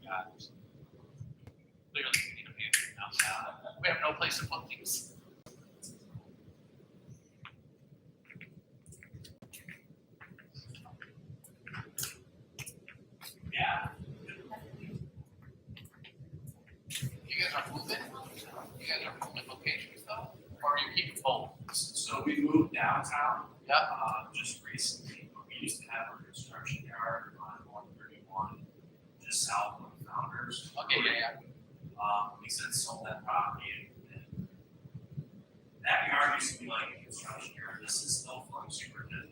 God. Clearly, we need a pantry now. We have no place to put things. Yeah. You guys are moving? You guys are moving locations though? Or are you keeping both? So we moved downtown Yeah. just recently. We used to have a construction yard on 131 just south of Founders. Okay, yeah. We since sold that property and that yard used to be like a construction yard. This is still flowing super good.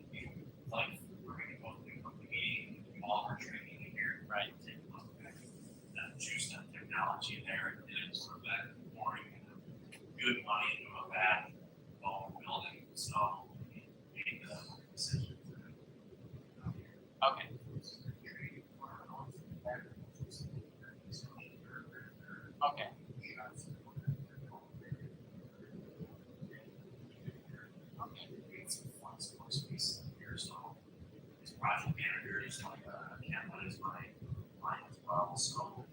Like we're gonna go to the meeting, all our training here, right? Take a look at that juice and technology there and it's sort of that pouring good money into a bad building. So we made the decision to Okay. Okay. This project manager is like Kenwood is my client as well. So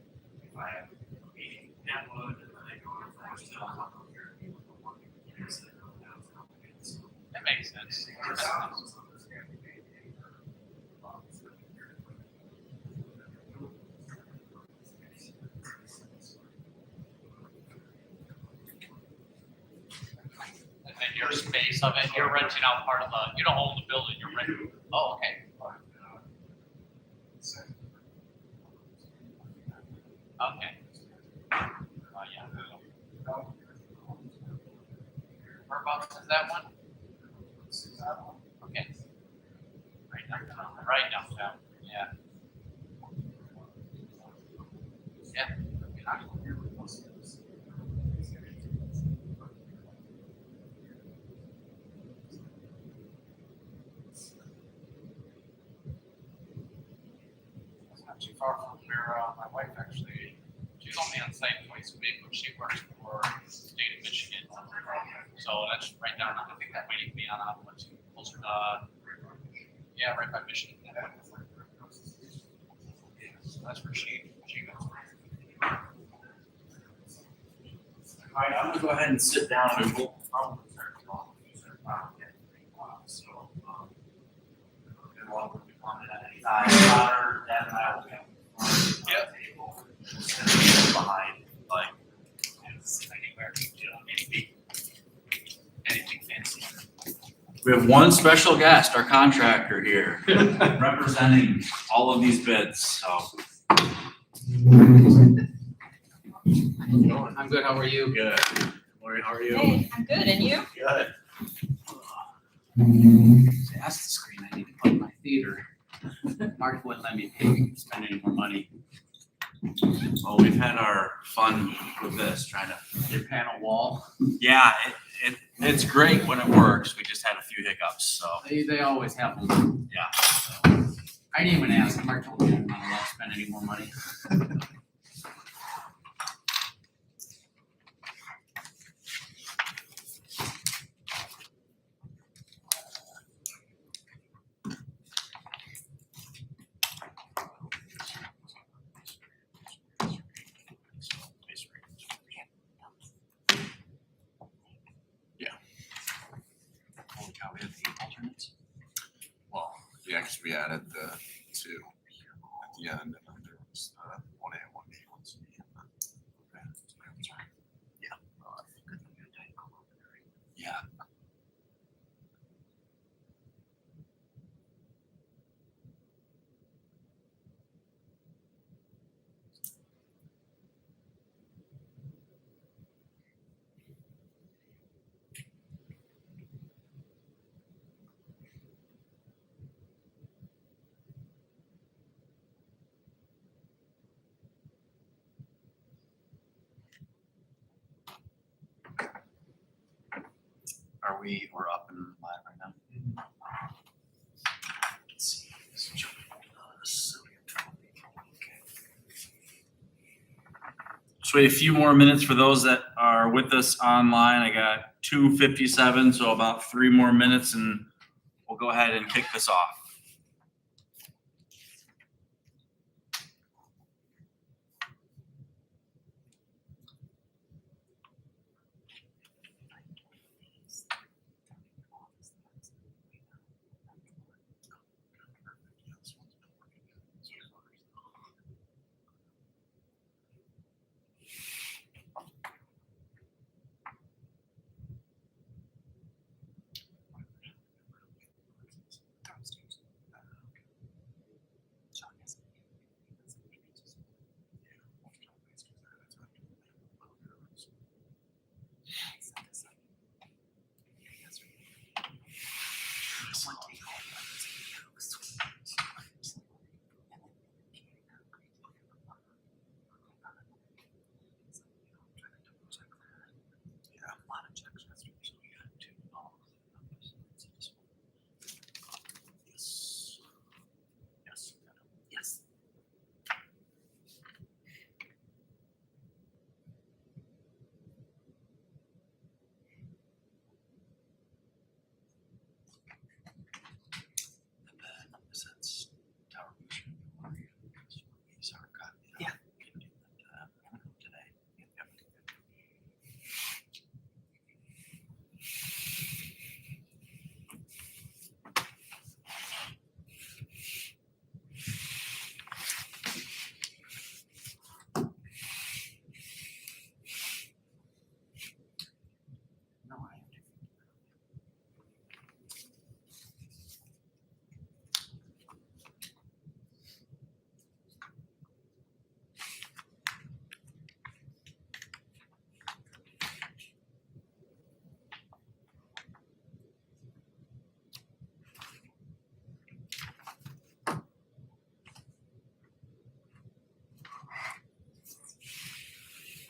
if I have a meeting with Kenwood and then I go to Forest Hill, I'll go here and people working with years that go downtown. So That makes sense. And then your space of it, you're renting out part of the, you don't own the building, you're renting. Oh, okay. Okay. Oh, yeah. Whereabouts is that one? Okay. Right downtown. Right downtown. Yeah. Yeah. It's not too far from where my wife actually, she's only on site twice a week, but she works for the state of Michigan. So that's right down, I think that might even be on Optima, closer to, yeah, right by Michigan. So that's where she goes. All right, I'm gonna go ahead and sit down and we'll probably start talking. So, and while we're on that, Connor, Dad, and I will have table behind, like, it's anywhere, you know, maybe anything fancy. We have one special guest, our contractor here, representing all of these bids, so. I'm good, how are you? Good. Lori, how are you? Hey, I'm good, and you? Good. That's the screen I need to put in my theater. Mark wouldn't let me spend any more money. Well, we've had our fun with this, trying to. Your panel wall. Yeah, it's great when it works. We just had a few hiccups, so. They always have them. Yeah. I didn't even ask. Mark told me I didn't want to spend any more money. Holy cow, we have 8 alternates. Well, yeah, because we added the 2 at the end, and then there was 1A and 1B, 1C. Yeah. We're up and live right now. Let's see. Just wait a few more minutes for those that are with us online. I got 2:57, so about 3 more minutes and we'll go ahead and kick this off.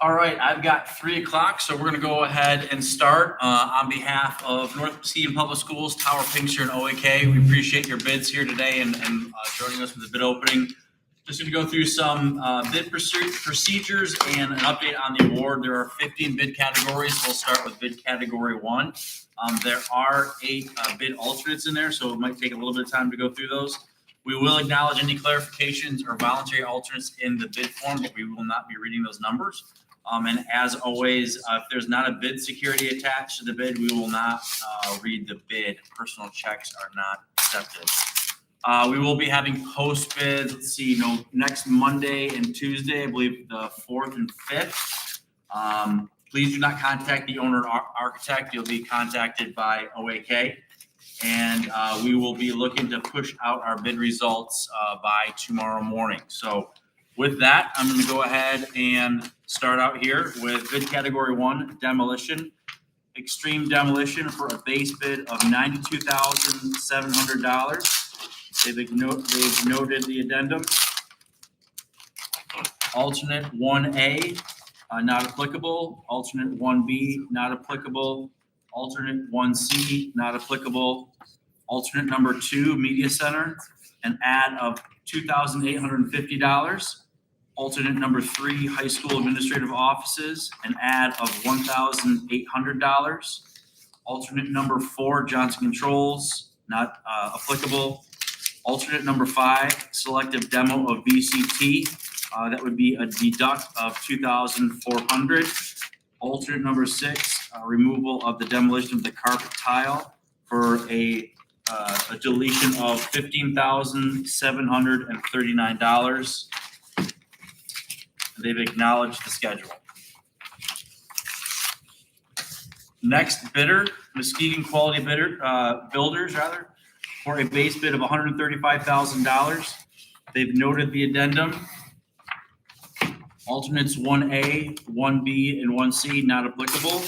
All right, I've got 3 o'clock, so we're gonna go ahead and start. On behalf of North Muskegon Public Schools, Tower Pinkster, and OAK, we appreciate your bids here today and joining us for the bid opening. Just gonna go through some bid procedures and an update on the award. There are 15 bid categories. We'll start with bid category 1. There are 8 bid alternates in there, so it might take a little bit of time to go through those. We will acknowledge any clarifications or voluntary alternates in the bid form, but we will not be reading those numbers. And as always, if there's not a bid security attached to the bid, we will not read the bid. Personal checks are not accepted. We will be having post bids, next Monday and Tuesday, I believe the 4th and 5th. Please do not contact the owner or architect. You'll be contacted by OAK. And we will be looking to push out our bid results by tomorrow morning. So with that, I'm going to go ahead and start out here with bid category 1, demolition. Extreme demolition for a base bid of $92,700. They've noted the addendum. Alternate 1A, not applicable. Alternate 1B, not applicable. Alternate 1C, not applicable. Alternate number 2, media center, an add of $2,850. Alternate number 3, high school administrative offices, an add of $1,800. Alternate number 4, Johnson Controls, not applicable. Alternate number 5, selective demo of VCT, that would be a deduct of $2,400. Alternate number 6, removal of the demolition of the carpet tile for a deletion of $15,739. They've acknowledged the schedule. Next bidder, Muskegon Quality Builders, for a base bid of $135,000. They've noted the addendum. Alternates 1A, 1B, and 1C not applicable.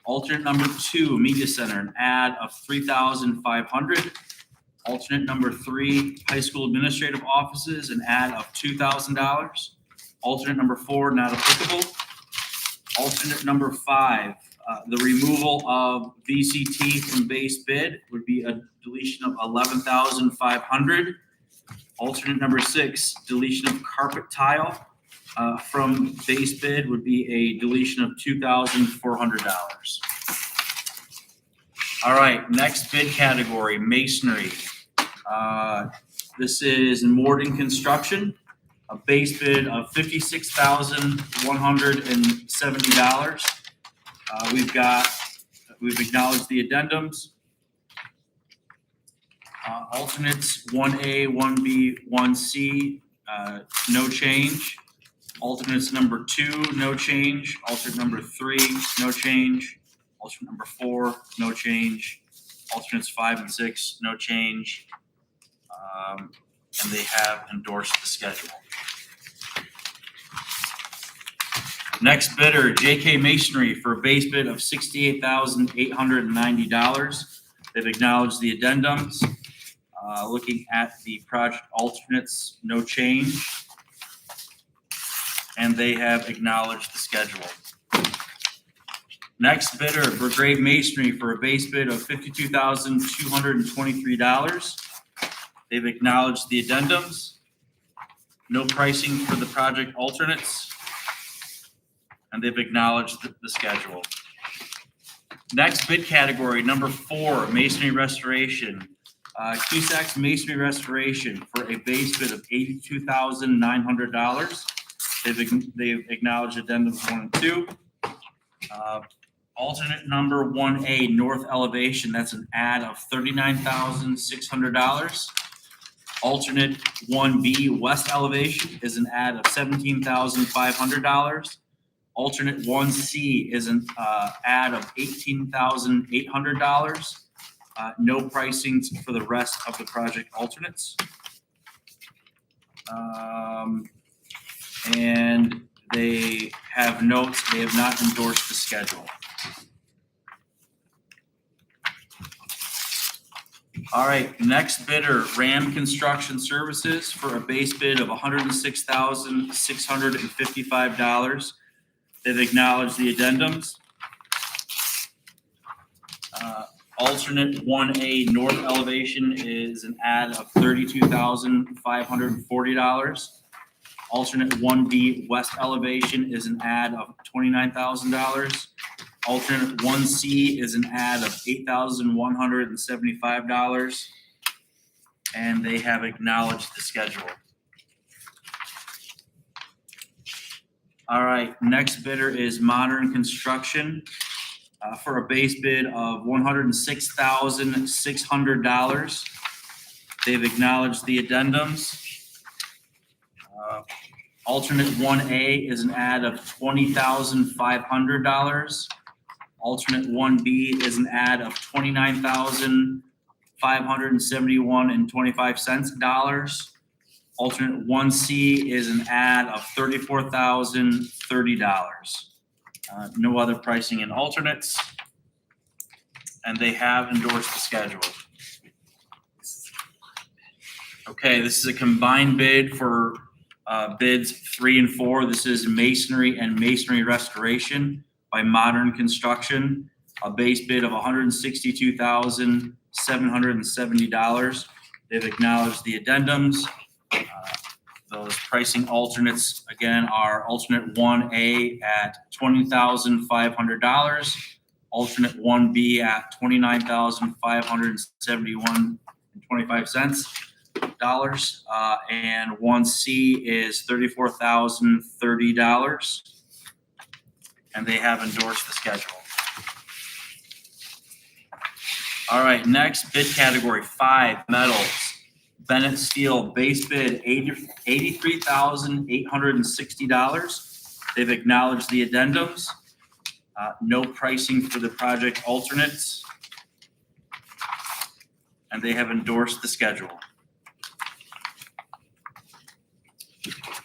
Alternate number 2, media center, an add of $3,500. Alternate number 3, high school administrative offices, an add of $2,000. Alternate number 4, not applicable. Alternate number 5, the removal of VCT from base bid would be a deletion of $11,500. Alternate number 6, deletion of carpet tile from base bid would be a deletion of $2,400. All right, next bid category, masonry. This is Morden Construction, a base bid of $56,170. We've acknowledged the addendums. Alternates 1A, 1B, 1C, no change. Alternates number 2, no change. Alternate number 3, no change. Alternate number 4, no change. Alternates 5 and 6, no change. And they have endorsed the schedule. Next bidder, JK Masonry, for a base bid of $68,890. They've acknowledged the addendums. Looking at the project alternates, no change. And they have acknowledged the schedule. Next bidder, Brigade Masonry, for a base bid of $52,223. They've acknowledged the addendums. No pricing for the project alternates. And they've acknowledged the schedule. Next bid category, number 4, masonry restoration. Cusac's Masonry Restoration for a base bid of $82,900. They've acknowledged addendums 1 and 2. Alternate number 1A, North Elevation, that's an add of $39,600. Alternate 1B, West Elevation, is an add of $17,500. Alternate 1C is an add of $18,800. No pricing for the rest of the project alternates. And they have notes, they have not endorsed the schedule. All right, next bidder, Ram Construction Services, for a base bid of $106,655. They've acknowledged the addendums. Alternate 1A north elevation is an add of $32,540. Alternate 1B west elevation is an add of $29,000. Alternate 1C is an add of $8,175. And they have acknowledged the schedule. All right, next bidder is Modern Construction for a base bid of $106,600. They've acknowledged the addendums. Alternate 1A is an add of $20,500. Alternate 1B is an add of $29,571.25. Alternate 1C is an add of $34,030. No other pricing in alternates. And they have endorsed the schedule. Okay, this is a combined bid for bids 3 and 4. This is masonry and masonry restoration by Modern Construction. A base bid of $162,770. They've acknowledged the addendums. Those pricing alternates again are alternate 1A at $20,500, alternate 1B at $29,571.25, and 1C is $34,030, and they have endorsed the schedule. All right, next bid category 5, metals. Bennett Steel base bid $83,860. They've acknowledged the addendums. No pricing for the project alternates. And they have endorsed the schedule.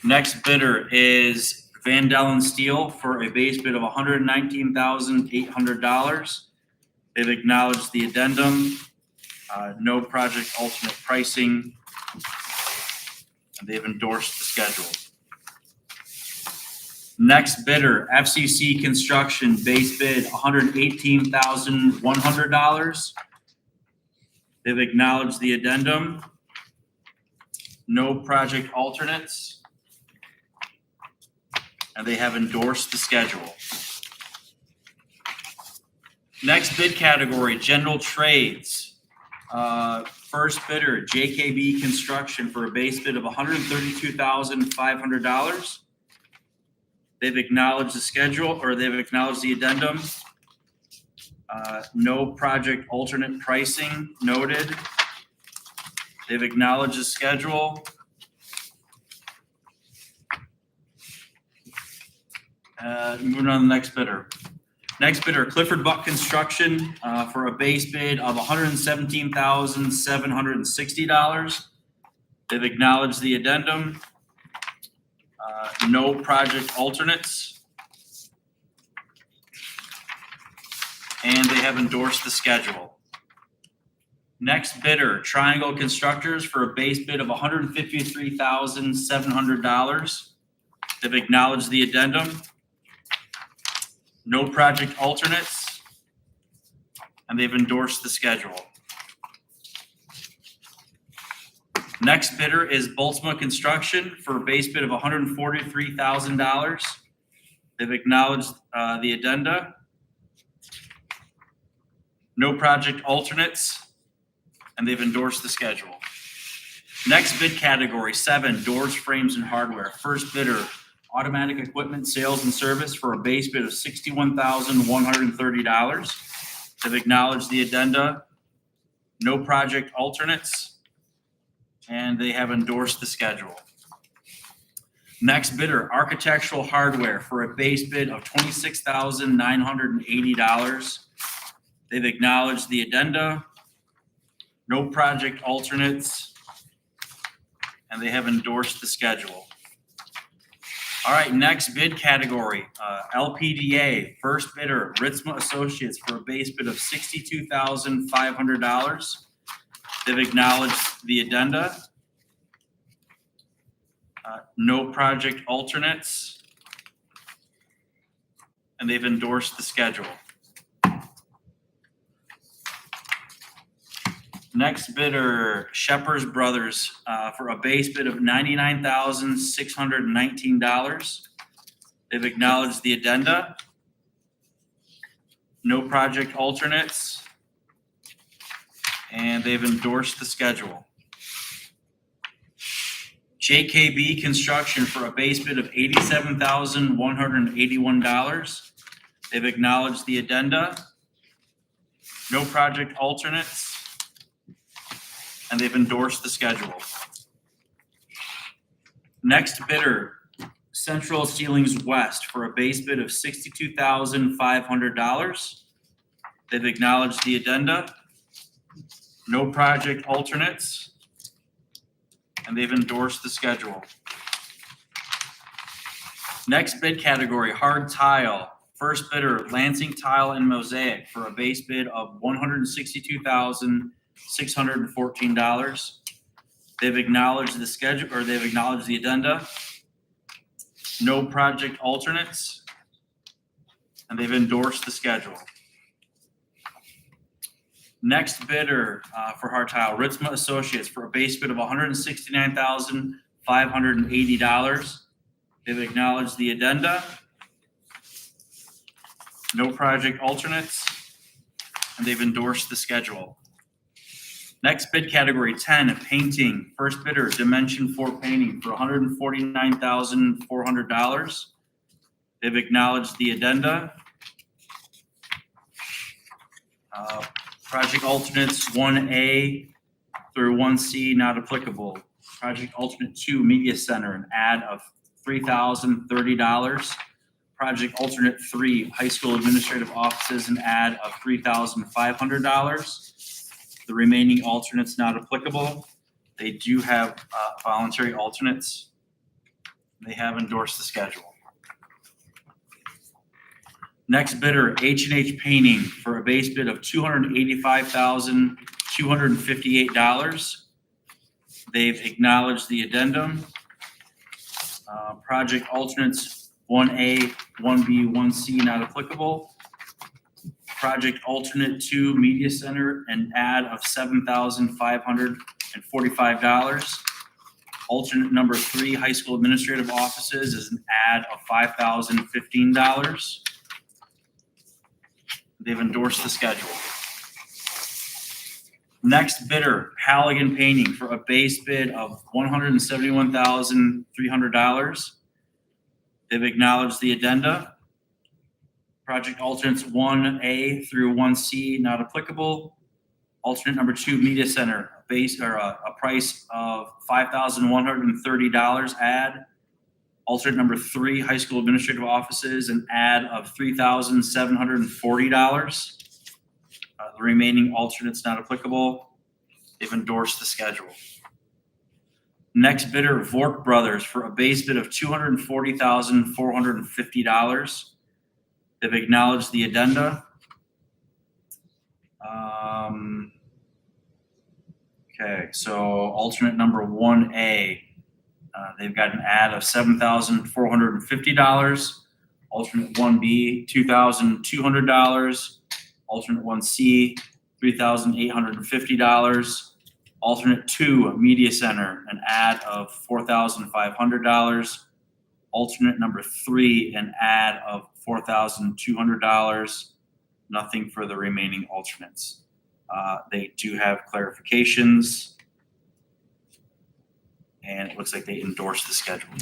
Next bidder is Van Dellen Steel for a base bid of $119,800. They've acknowledged the addendum. No project alternate pricing, and they've endorsed the schedule. Next bidder, FCC Construction, base bid $118,100. They've acknowledged the addendum. No project alternates, and they have endorsed the schedule. Next bid category, general trades. First bidder, JKB Construction for a base bid of $132,500. They've acknowledged the schedule, or they've acknowledged the addendum. No project alternate pricing noted. They've acknowledged the schedule. Moving on to the next bidder. Next bidder, Clifford Buck Construction for a base bid of $117,760. They've acknowledged the addendum. No project alternates. And they have endorsed the schedule. Next bidder, Triangle Constructors for a base bid of $153,700. They've acknowledged the addendum. No project alternates, and they've endorsed the schedule. Next bidder is Boltzmann Construction for a base bid of $143,000. They've acknowledged the addenda. No project alternates, and they've endorsed the schedule. Next bid category 7, doors, frames, and hardware. First bidder, Automatic Equipment Sales and Service for a base bid of $61,130. They've acknowledged the addenda. No project alternates, and they have endorsed the schedule. Next bidder, Architectural Hardware for a base bid of $26,980. They've acknowledged the addenda. No project alternates, and they have endorsed the schedule. All right, next bid category, LPDA, first bidder, Ritzma Associates for a base bid of $62,500. They've acknowledged the addenda. No project alternates. and they've endorsed the schedule. Next bidder, Shepherd's Brothers, for a base bid of $99,619. They've acknowledged the addenda. No project alternates. And they've endorsed the schedule. JKB Construction for a base bid of $87,181. They've acknowledged the addenda. No project alternates. And they've endorsed the schedule. Next bidder, Central Ceilings West for a base bid of $62,500. They've acknowledged the addenda. No project alternates. And they've endorsed the schedule. Next bid category, hard tile. First bidder, Lansing Tile and Mosaic for a base bid of $162,614. They've acknowledged the schedule, or they've acknowledged the addenda. No project alternates, and they've endorsed the schedule. Next bidder for hard tile, Ritzma Associates for a base bid of $169,580. They've acknowledged the addenda. No project alternates, and they've endorsed the schedule. Next bid category 10, painting. First bidder, Dimension 4 Painting for $149,400. They've acknowledged the addenda. Project alternates 1A through 1C not applicable. Project alternate 2, Media Center, an add of $3,030. Project alternate 3, High School Administrative Offices, an add of $3,500. The remaining alternates not applicable. They do have voluntary alternates. They have endorsed the schedule. Next bidder, H&H Painting for a base bid of $285,258. They've acknowledged the addendum. Project alternates 1A, 1B, 1C not applicable. Project alternate 2, Media Center, an add of $7,545. Alternate number 3, High School Administrative Offices, is an add of $5,015. They've endorsed the schedule. Next bidder, Halligan Painting for a base bid of $171,300. They've acknowledged the addenda. Project alternates 1A through 1C not applicable. Alternate number 2, Media Center, a price of $5,130 add. Alternate number 3, High School Administrative Offices, an add of $3,740. The remaining alternates not applicable. They've endorsed the schedule. Next bidder, Vork Brothers for a base bid of $240,450. They've acknowledged the addenda. Okay, so alternate number 1A, they've got an add of $7,450. Alternate 1B, $2,200. Alternate 1C, $3,850. Alternate 2, Media Center, an add of $4,500. Alternate number 3, an add of $4,200. Nothing for the remaining alternates. They do have clarifications, and it looks like they endorsed the schedule.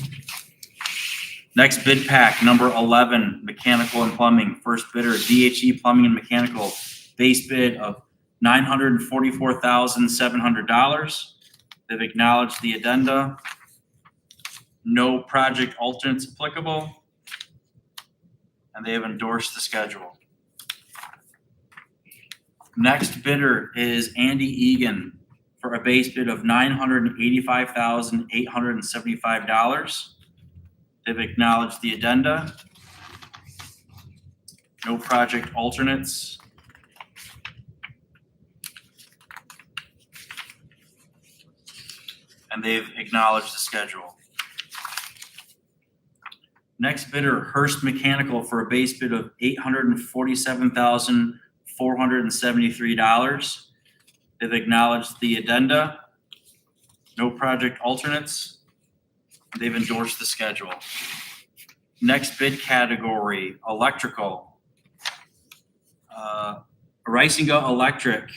Next bid pack, number 11, Mechanical and Plumbing. First bidder, DHE Plumbing and Mechanical, base bid of $944,700. They've acknowledged the addenda. No project alternates applicable, and they have endorsed the schedule. Next bidder is Andy Egan for a base bid of $985,875. They've acknowledged the addenda. No project alternates. And they've acknowledged the schedule. Next bidder, Hearst Mechanical, for a base bid of $847,473. They've acknowledged the addenda. No project alternates. They've endorsed the schedule. Next bid category, electrical. Ricinga Electric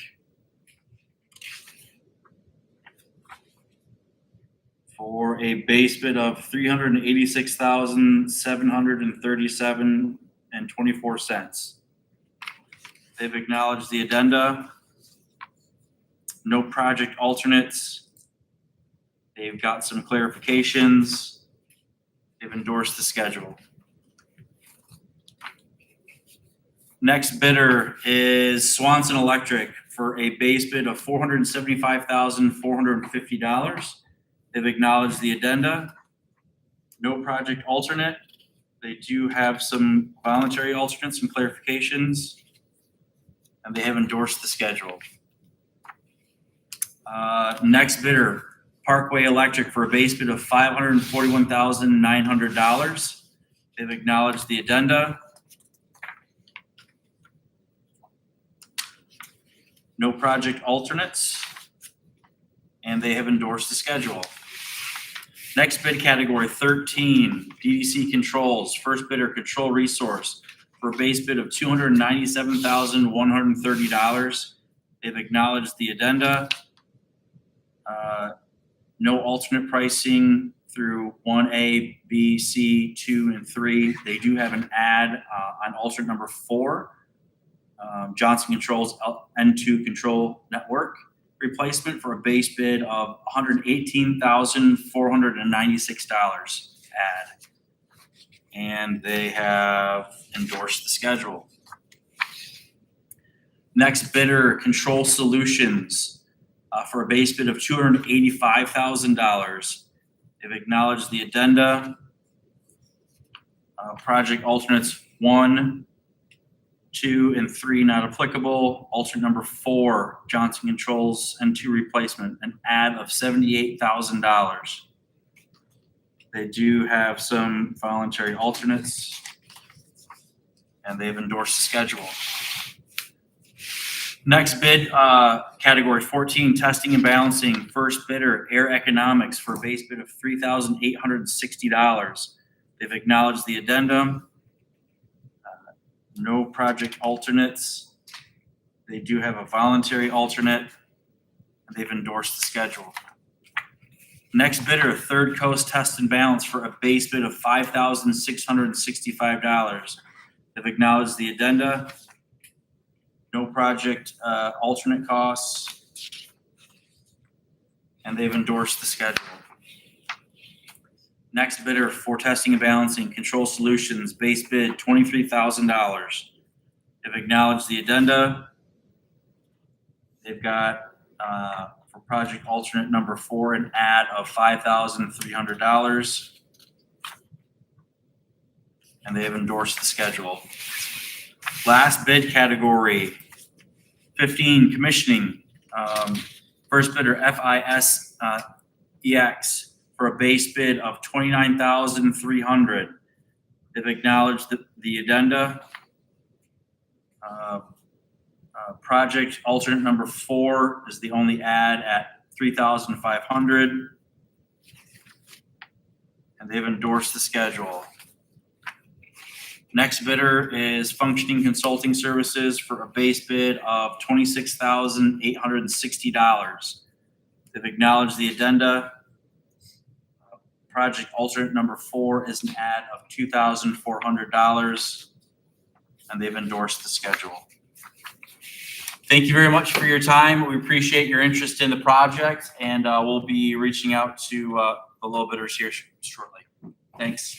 for a base bid of $386,737.24. They've acknowledged the addenda. No project alternates. They've got some clarifications. They've endorsed the schedule. Next bidder is Swanson Electric for a base bid of $475,450. They've acknowledged the addenda. No project alternate. They do have some voluntary alternates, some clarifications, and they have endorsed the schedule. Next bidder, Parkway Electric, for a base bid of $541,900. They've acknowledged the addenda. No project alternates, and they have endorsed the schedule. Next bid category, 13, DDC Controls, first bidder, Control Resource, for a base bid of $297,130. They've acknowledged the addenda. No alternate pricing through 1A, B, C, 2, and 3. They do have an ad on alternate number 4. Johnson Controls N2 control network replacement for a base bid of $118,496 ad. And they have endorsed the schedule. Next bidder, Control Solutions, for a base bid of $285,000. They've acknowledged the addenda. Project alternates 1, 2, and 3 not applicable. Alternate number 4, Johnson Controls N2 replacement, an ad of $78,000. They do have some voluntary alternates, and they've endorsed the schedule. Next bid, category 14, testing and balancing. First bidder, Air Economics, for a base bid of $3,860. They've acknowledged the addendum. No project alternates. They do have a voluntary alternate, and they've endorsed the schedule. Next bidder, Third Coast Test and Balance, for a base bid of $5,665. They've acknowledged the addenda. No project alternate costs, and they've endorsed the schedule. Next bidder for testing and balancing, Control Solutions, base bid $23,000. They've acknowledged the addenda. They've got for project alternate number 4 an ad of $5,300, and they have endorsed the schedule. Last bid category, 15, commissioning. First bidder, FIS EX, for a base bid of $29,300. They've acknowledged the addenda. Project alternate number 4 is the only ad at $3,500, and they've endorsed the schedule. Next bidder is Functioning Consulting Services for a base bid of $26,860. They've acknowledged the addenda. Project alternate number 4 is an ad of $2,400, and they've endorsed the schedule. Thank you very much for your time. We appreciate your interest in the project, and we'll be reaching out to the low bidders here shortly. Thanks.